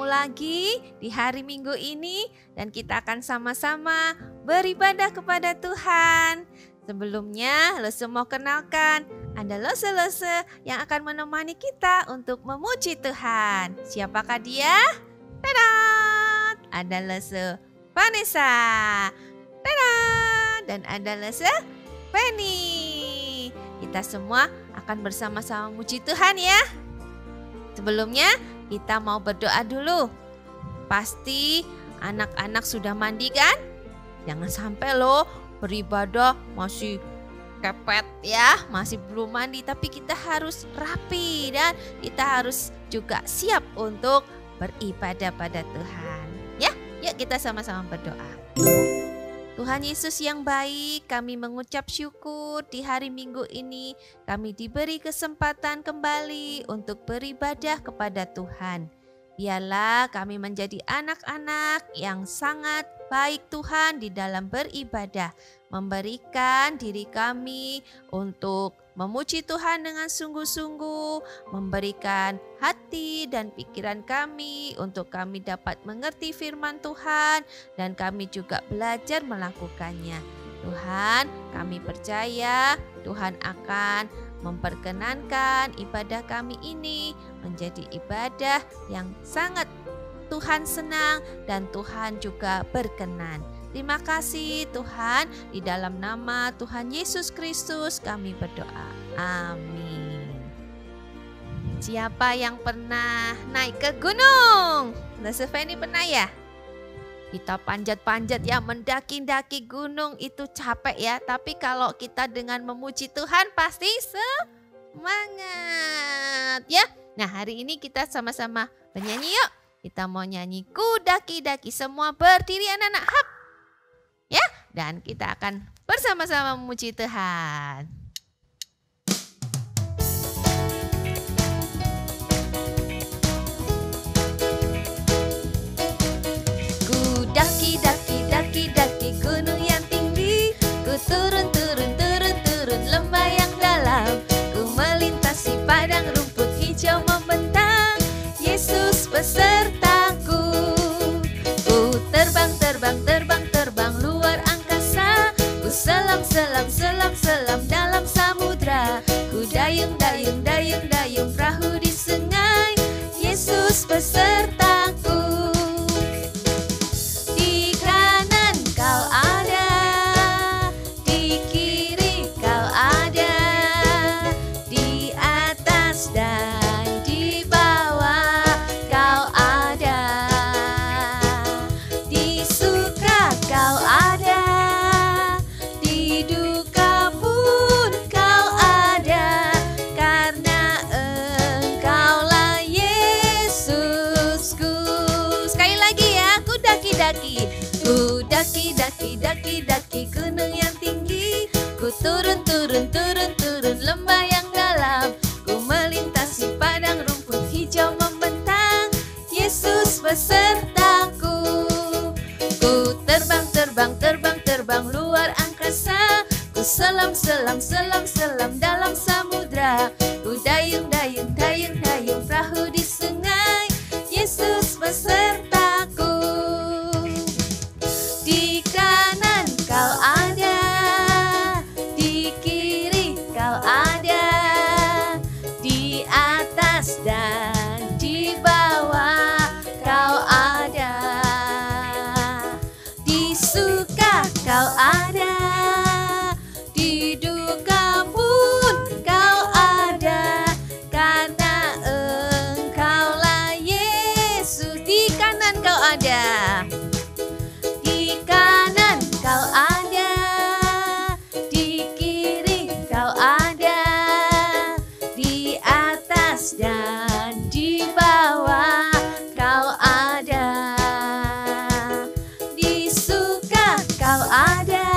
lagi di hari Minggu ini dan kita akan sama-sama beribadah kepada Tuhan. Sebelumnya, Lose mau kenalkan, ada Lose-Lose yang akan menemani kita untuk memuji Tuhan. Siapakah dia? Tada! Ada Lose Vanessa. Tada! Dan ada Lose Penny. Kita semua akan bersama-sama memuji Tuhan ya. Sebelumnya, kita mau berdoa dulu. Pasti anak-anak sudah mandi kan? Jangan sampai loh beribadah masih kepet ya, masih belum mandi. Tapi kita harus rapi dan kita harus juga siap untuk beribadah pada Tuhan. Ya, yuk kita sama-sama berdoa. Tuhan Yesus yang baik, kami mengucap syukur di hari Minggu ini kami diberi kesempatan kembali untuk beribadah kepada Tuhan. Biarlah kami menjadi anak-anak yang sangat baik Tuhan di dalam beribadah, memberikan diri kami untuk memuji Tuhan dengan sungguh-sungguh, memberikan hati dan pikiran kami untuk kami dapat mengerti firman Tuhan dan kami juga belajar melakukannya. Tuhan, kami percaya Tuhan akan memperkenankan ibadah kami ini menjadi ibadah yang sangat Tuhan senang dan Tuhan juga berkenan. Terima kasih Tuhan, di dalam nama Tuhan Yesus Kristus kami berdoa. Amin. Siapa yang pernah naik ke gunung? Lose Fanny pernah ya? Kita panjat-panjat ya, mendaki-daki gunung itu capek ya. Tapi kalau kita dengan memuji Tuhan pasti semangat ya. Nah, hari ini kita sama-sama bernyanyi yuk. Kita mau nyanyi ku daki-daki, semua berdiri anak-anak hap. Ya, dan kita akan bersama-sama memuji Tuhan. Ku daki-daki gunung yang tinggi, ku turun lembah yang dalam, ku melintasi padang rumput hijau membentang, Yesus besertaku. Ku terbang luar angkasa, ku selam dalam samudra, ku dayung perahu di sungai, Yesus besertaku. Di kanan kau ada, di kiri kau ada, di atas dan di bawah kau ada, di suka kau ada, di duka pun kau ada, karena Engkaulah Yesusku. Sekali lagi ya, ku daki-daki gunung yang tinggi, ku turun lembah yang dalam, ku melintasi padang rumput hijau membentang, Yesus besertaku. Ku terbang luar angkasa, ku selam dalam samudra, ku dayung perahu di sungai, Yesus besertaku. Di kanan kau ada, di kiri kau ada, di atas dan di bawah kau ada, di suka kau ada, di duka pun kau ada, karena Engkaulah Yesus. Di kanan kau ada, di kanan kau ada, di kiri kau ada, di atas dan di bawah kau ada, di suka kau ada,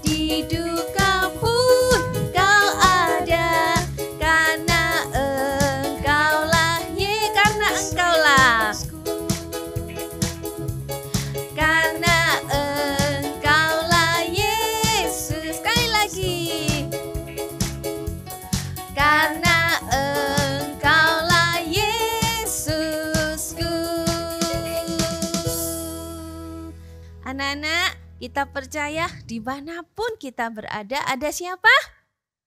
di duka pun kau ada, karena Engkaulah Anak-anak, kita percaya dimanapun kita berada, ada siapa?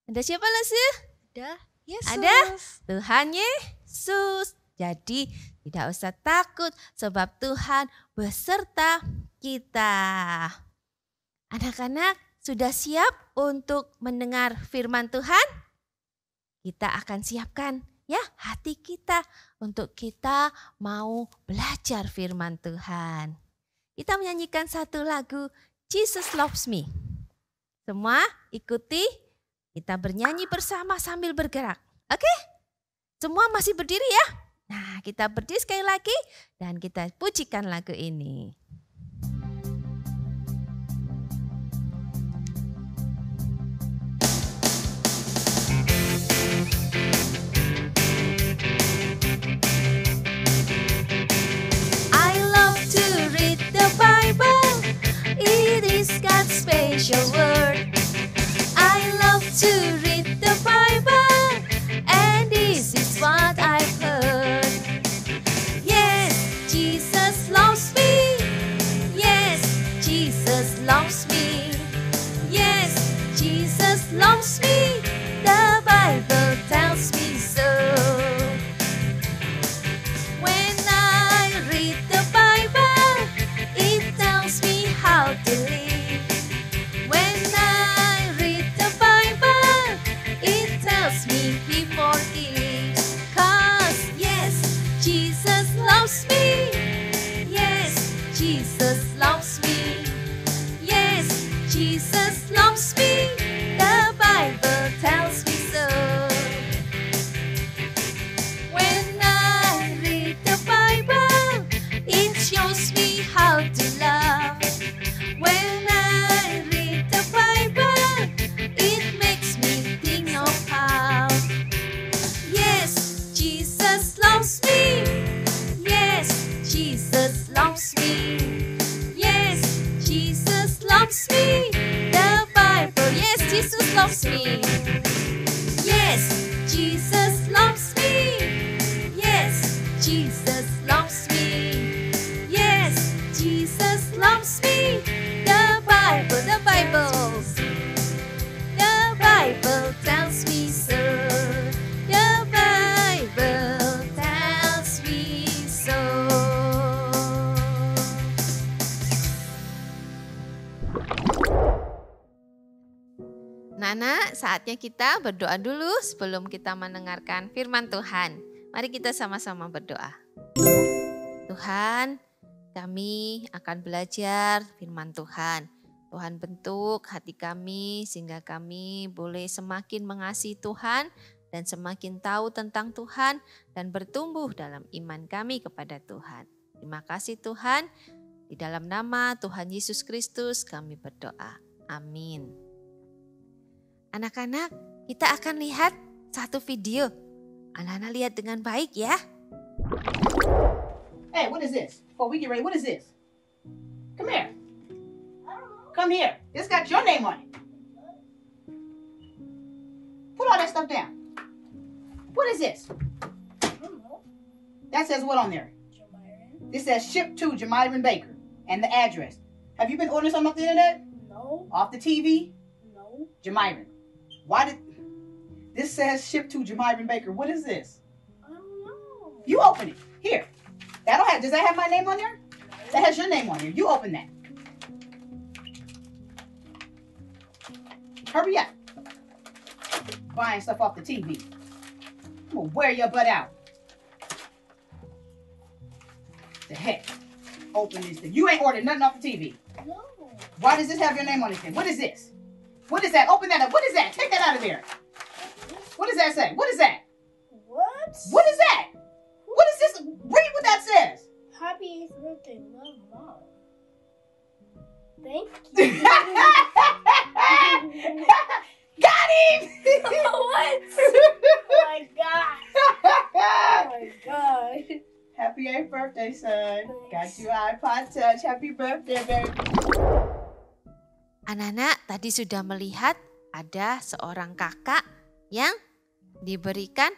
Ada siapa, Lese? Ada Yesus. Ada Tuhan Yesus. Jadi tidak usah takut sebab Tuhan beserta kita. Anak-anak sudah siap untuk mendengar firman Tuhan? Kita akan siapkan ya hati kita untuk kita mau belajar firman Tuhan. Kita menyanyikan satu lagu Jesus Loves Me. Semua ikuti, kita bernyanyi bersama sambil bergerak. Oke? Semua masih berdiri ya? Nah, kita berdiri sekali lagi dan kita pujikan lagu ini. Special word. I love to read the Bible, and this is what I've heard. Yes, Jesus loves me. Yes, Jesus loves me. Yes, Jesus loves me. The Bible tells me so. When I read the Bible, it tells me how to live. Anak-anak, saatnya kita berdoa dulu sebelum kita mendengarkan firman Tuhan. Mari kita sama-sama berdoa. Tuhan, kami akan belajar firman Tuhan. Tuhan bentuk hati kami sehingga kami boleh semakin mengasihi Tuhan dan semakin tahu tentang Tuhan dan bertumbuh dalam iman kami kepada Tuhan. Terima kasih Tuhan, di dalam nama Tuhan Yesus Kristus kami berdoa. Amin. Anak-anak, kita akan lihat satu video. Anak-anak lihat dengan baik ya. Hey, what is this? Before we get ready, what is this? Come here. Come here. It's got your name on it. Put all that stuff down. What is this? That says what on there? This says ship to Jamiron Baker and the address. Have you been ordering something off the internet? No. Off the TV? No. Jamiron. Why did this says ship to Jamiron Baker? What is this? I don't know. You open it. Here. Does that have my name on there? That has your name on there. You open that. Hurry up. Buying stuff off the TV. I'm gonna wear your butt out. The heck? Open this thing. You ain't ordered nothing off the TV. No. Why does this have your name on it then? What is this? What is that? Open that up. What is that? Take that out of there. What does that say? What is that? What? What is that? What is this? Read what that says. Happy 8th birthday, love, Mom. Thank you. Got him! What? Oh my God. Oh my God. Happy 8th birthday, son. Got you iPod Touch. Happy birthday, baby. Anak-anak tadi sudah melihat ada seorang kakak yang diberikan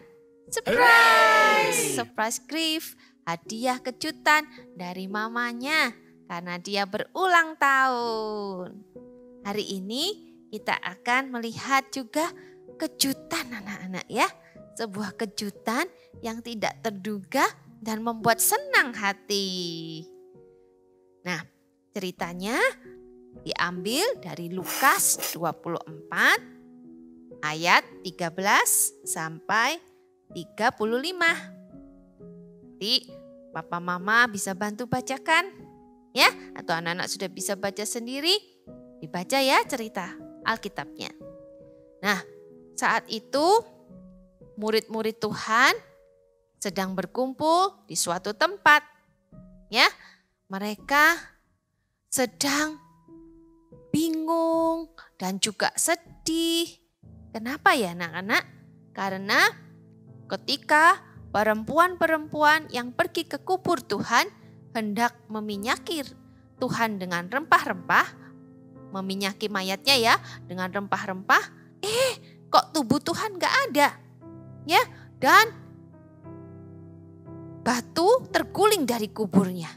surprise gift, hadiah kejutan dari mamanya. karena dia berulang tahun. Hari ini kita akan melihat juga kejutan anak-anak ya. Sebuah kejutan yang tidak terduga dan membuat senang hati. Nah, ceritanya diambil dari Lukas 24 ayat 13 sampai 35. Nanti Papa Mama bisa bantu bacakan ya, atau anak-anak sudah bisa baca sendiri, dibaca ya cerita Alkitabnya. Nah, saat itu murid-murid Tuhan sedang berkumpul di suatu tempat. Ya, mereka sedang bingung dan juga sedih. Kenapa ya anak-anak? Karena ketika perempuan-perempuan yang pergi ke kubur Tuhan hendak meminyaki Tuhan dengan rempah-rempah, meminyaki mayatnya ya dengan rempah-rempah, kok tubuh Tuhan gak ada? Ya, dan batu terguling dari kuburnya.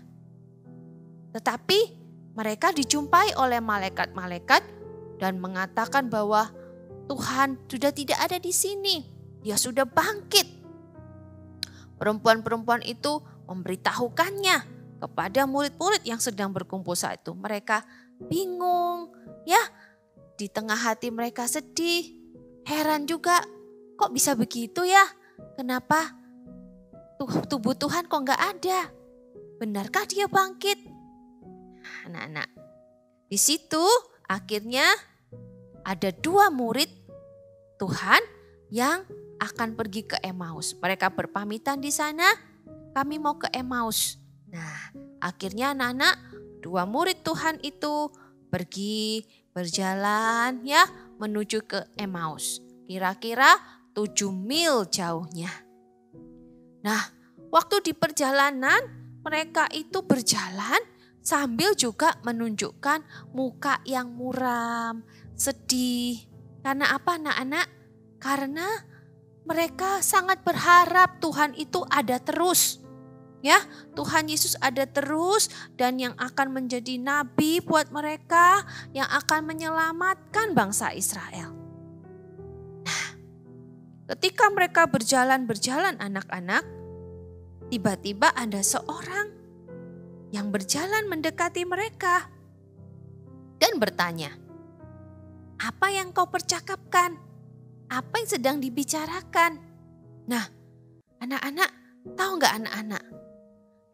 Tetapi mereka dijumpai oleh malaikat-malaikat dan mengatakan bahwa Tuhan sudah tidak ada di sini. Dia sudah bangkit. Perempuan-perempuan itu memberitahukannya kepada murid-murid yang sedang berkumpul saat itu. Mereka bingung, ya. Di tengah hati mereka sedih, heran juga, kok bisa begitu ya? Kenapa tubuh Tuhan kok nggak ada? Benarkah dia bangkit? Anak-anak, di situ akhirnya ada 2 murid Tuhan yang akan pergi ke Emmaus. Mereka berpamitan di sana, kami mau ke Emmaus. Nah, akhirnya anak-anak 2 murid Tuhan itu pergi berjalan ya menuju ke Emmaus. Kira-kira 7 mil jauhnya. Nah, waktu di perjalanan mereka itu berjalan sambil juga menunjukkan muka yang muram, sedih. Karena apa anak-anak? Karena mereka sangat berharap Tuhan itu ada terus. Ya, Tuhan Yesus ada terus dan yang akan menjadi nabi buat mereka, yang akan menyelamatkan bangsa Israel. Nah, ketika mereka berjalan-berjalan anak-anak, tiba-tiba ada seorang yang berjalan mendekati mereka dan bertanya, "Apa yang kau percakapkan? Apa yang sedang dibicarakan?" Nah, anak-anak, tahu nggak anak-anak?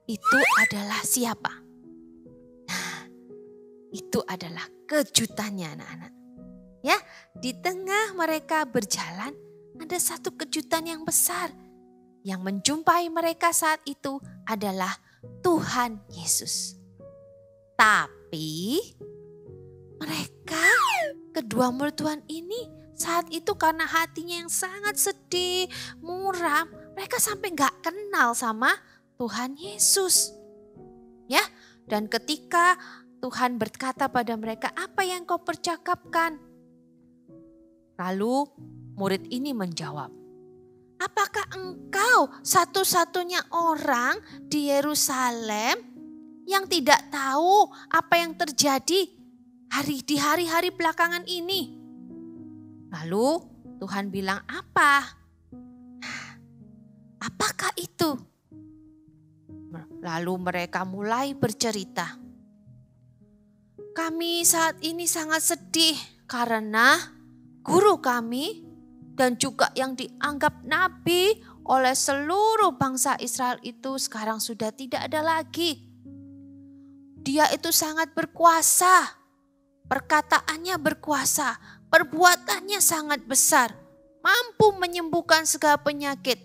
Itu adalah siapa? Nah, itu adalah kejutannya anak-anak. Ya, di tengah mereka berjalan ada satu kejutan yang besar. Yang menjumpai mereka saat itu adalah Tuhan Yesus. Tapi mereka, kedua murid Tuhan ini saat itu karena hatinya yang sangat sedih, muram, mereka sampai gak kenal sama Tuhan Yesus. Ya, dan ketika Tuhan berkata pada mereka, "Apa yang kau percakapkan?" Lalu murid ini menjawab, "Apakah engkau satu-satunya orang di Yerusalem yang tidak tahu apa yang terjadi di hari-hari belakangan ini?" Lalu Tuhan bilang, "Apa? Apakah itu?" Lalu mereka mulai bercerita. "Kami saat ini sangat sedih karena guru kami dan juga yang dianggap nabi oleh seluruh bangsa Israel itu sekarang sudah tidak ada lagi. Dia itu sangat berkuasa, perkataannya berkuasa, perbuatannya sangat besar, mampu menyembuhkan segala penyakit.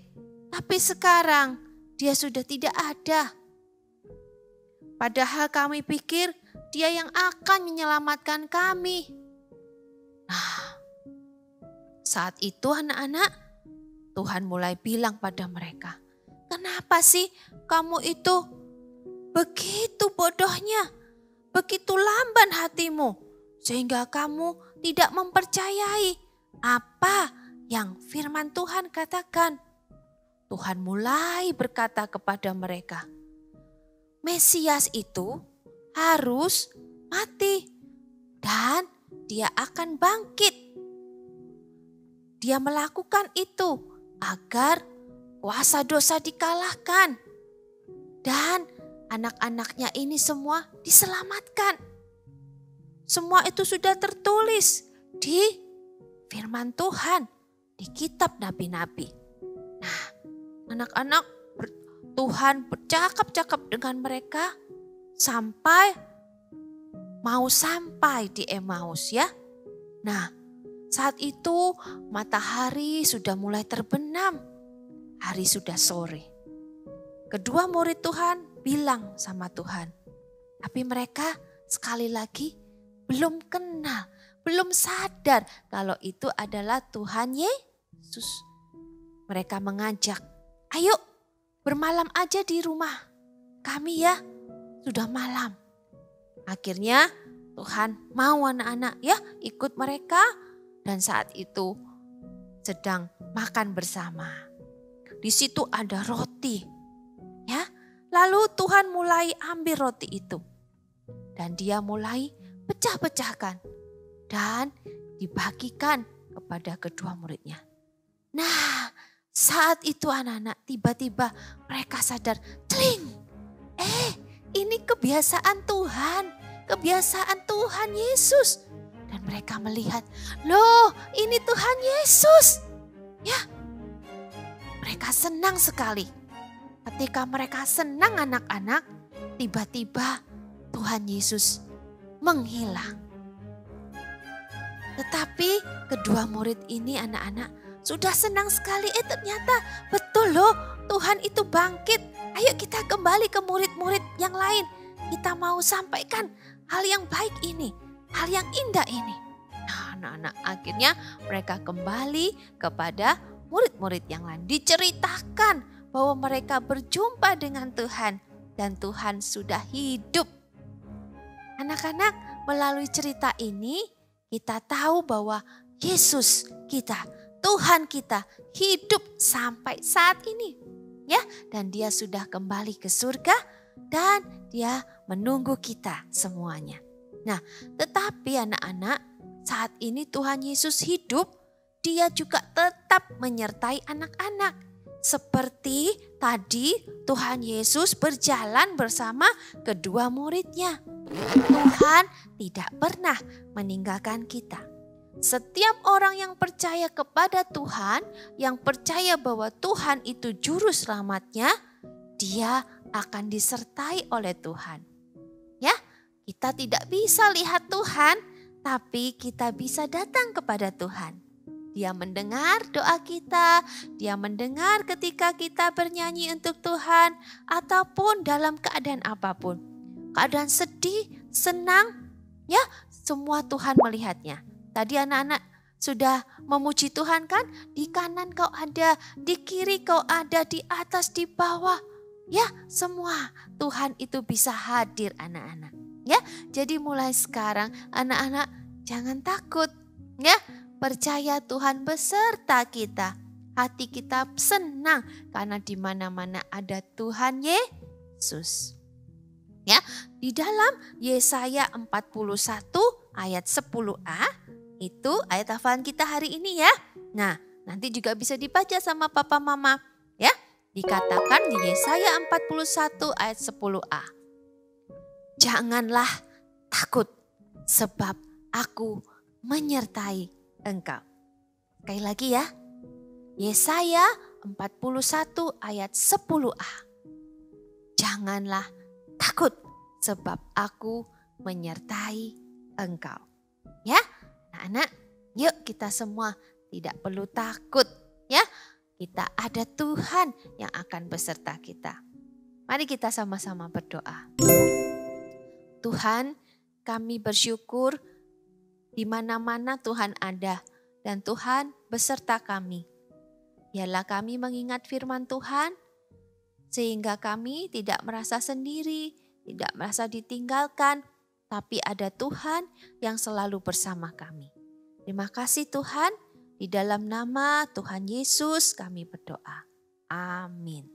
Tapi sekarang dia sudah tidak ada. Padahal kami pikir dia yang akan menyelamatkan kami." Nah, saat itu anak-anak, Tuhan mulai bilang pada mereka, "Kenapa sih kamu itu begitu bodohnya, begitu lamban hatimu, sehingga kamu tidak mempercayai apa yang firman Tuhan katakan?" Tuhan mulai berkata kepada mereka, Mesias itu harus mati dan dia akan bangkit. Dia melakukan itu agar kuasa dosa dikalahkan dan anak-anaknya ini semua diselamatkan. Semua itu sudah tertulis di firman Tuhan, di kitab nabi-nabi. Nah, anak-anak Tuhan bercakap-cakap dengan mereka sampai mau sampai di Emmaus ya. Nah, saat itu matahari sudah mulai terbenam. Hari sudah sore. Kedua murid Tuhan bilang sama Tuhan. Tapi mereka sekali lagi belum kenal, belum sadar kalau itu adalah Tuhan Yesus. Mereka mengajak, ayo bermalam aja di rumah kami ya, sudah malam. Akhirnya Tuhan mau anak-anak ya ikut mereka dan saat itu sedang makan bersama. Di situ ada roti ya. Lalu Tuhan mulai ambil roti itu dan dia mulai pecah-pecahkan dan dibagikan kepada kedua muridnya. Nah, saat itu anak-anak tiba-tiba mereka sadar, celing. Ini kebiasaan Tuhan, kebiasaan Tuhan Yesus. Dan mereka melihat, loh ini Tuhan Yesus. Ya, mereka senang sekali. Ketika mereka senang anak-anak, tiba-tiba Tuhan Yesus menghilang. Tetapi kedua murid ini anak-anak sudah senang sekali. Ternyata betul loh Tuhan itu bangkit. Ayo kita kembali ke murid-murid yang lain. Kita mau sampaikan hal yang baik ini, hal yang indah ini. Nah anak-anak akhirnya mereka kembali kepada murid-murid yang lain. Diceritakan bahwa mereka berjumpa dengan Tuhan dan Tuhan sudah hidup. Anak-anak melalui cerita ini kita tahu bahwa Yesus kita, Tuhan kita hidup sampai saat ini. Ya, dan dia sudah kembali ke surga dan dia menunggu kita semuanya. Nah, tetapi anak-anak saat ini Tuhan Yesus hidup, dia juga tetap menyertai anak-anak. Seperti tadi Tuhan Yesus berjalan bersama kedua muridnya. Tuhan tidak pernah meninggalkan kita. Setiap orang yang percaya kepada Tuhan, yang percaya bahwa Tuhan itu juru selamatnya, dia akan disertai oleh Tuhan. Ya, kita tidak bisa lihat Tuhan, tapi kita bisa datang kepada Tuhan. Dia mendengar doa kita, dia mendengar ketika kita bernyanyi untuk Tuhan, ataupun dalam keadaan apapun. Keadaan sedih, senang, ya semua Tuhan melihatnya. Tadi anak-anak sudah memuji Tuhan kan? Di kanan kau ada, di kiri kau ada, di atas, di bawah. Ya semua Tuhan itu bisa hadir anak-anak. Ya, jadi mulai sekarang anak-anak jangan takut. Ya, percaya Tuhan beserta kita. Hati kita senang karena di mana-mana ada Tuhan Yesus. Ya, di dalam Yesaya 41 ayat 10a itu ayat hafalan kita hari ini ya. Nah, nanti juga bisa dibaca sama papa mama ya. Dikatakan di Yesaya 41 ayat 10a. Janganlah takut sebab aku menyertai engkau. Sekali lagi ya. Yesaya 41 ayat 10a. Janganlah takut sebab aku menyertai engkau. Ya, anak-anak, yuk kita semua tidak perlu takut ya. Kita ada Tuhan yang akan beserta kita. Mari kita sama-sama berdoa. Tuhan, kami bersyukur di mana-mana Tuhan ada dan Tuhan beserta kami. Biarlah kami mengingat firman Tuhan sehingga kami tidak merasa sendiri, tidak merasa ditinggalkan, tapi ada Tuhan yang selalu bersama kami. Terima kasih Tuhan, di dalam nama Tuhan Yesus kami berdoa. Amin.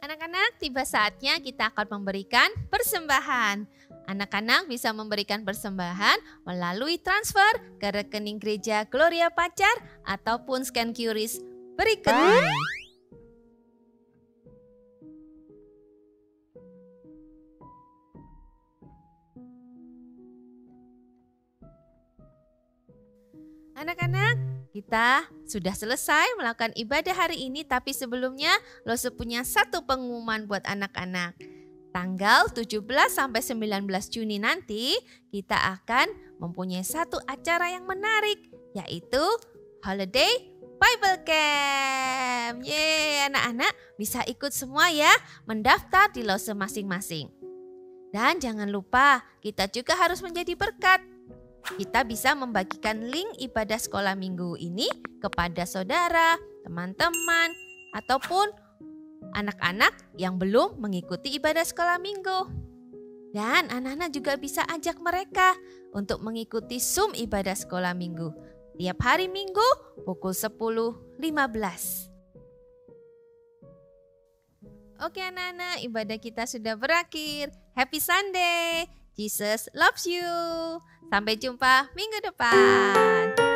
Anak-anak, tiba saatnya kita akan memberikan persembahan. Anak-anak bisa memberikan persembahan melalui transfer ke rekening gereja Gloria Pacar ataupun scan QRIS berikut ini. Anak-anak, kita sudah selesai melakukan ibadah hari ini, tapi sebelumnya Lose punya satu pengumuman buat anak-anak. Tanggal 17 sampai 19 Juni nanti kita akan mempunyai satu acara yang menarik, yaitu Holiday Bible Camp. Yeay, anak-anak bisa ikut semua ya, mendaftar di Lose masing-masing. Dan jangan lupa, kita juga harus menjadi berkat. Kita bisa membagikan link ibadah sekolah minggu ini kepada saudara, teman-teman, ataupun anak-anak yang belum mengikuti ibadah sekolah minggu. Dan anak-anak juga bisa ajak mereka untuk mengikuti Zoom ibadah sekolah minggu tiap hari Minggu pukul 10.15. Oke anak-anak, ibadah kita sudah berakhir. Happy Sunday! Jesus loves you. Sampai jumpa minggu depan.